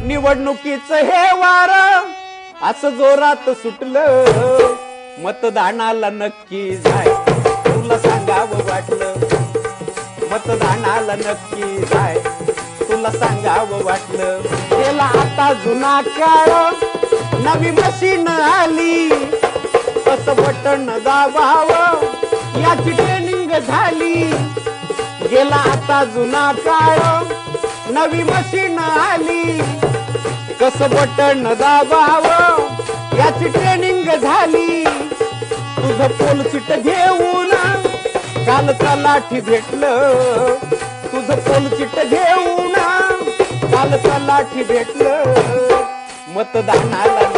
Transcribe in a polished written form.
निवडणुकीचं हे वार असं जोरात सुटलं, मतदानाला नक्की जाय तुला सांगावं वाटलं, मतदानाला नक्की जाय तुला सांगावं वाटलं. गेला आता जुना काळ नवी मशीन आली, कसं बटन दाबावं याची ट्रेनिंग झाली. गेला आता जुना काळ नवी मशीन आली, कसं बटन दाबावं याची ट्रेनिंग झाली. तुझं पोल चिट घेऊन कालचा लाठी भेटलं, तुझं पोल चिट घेऊन कालचा लाठी भेटलं, मतदानाला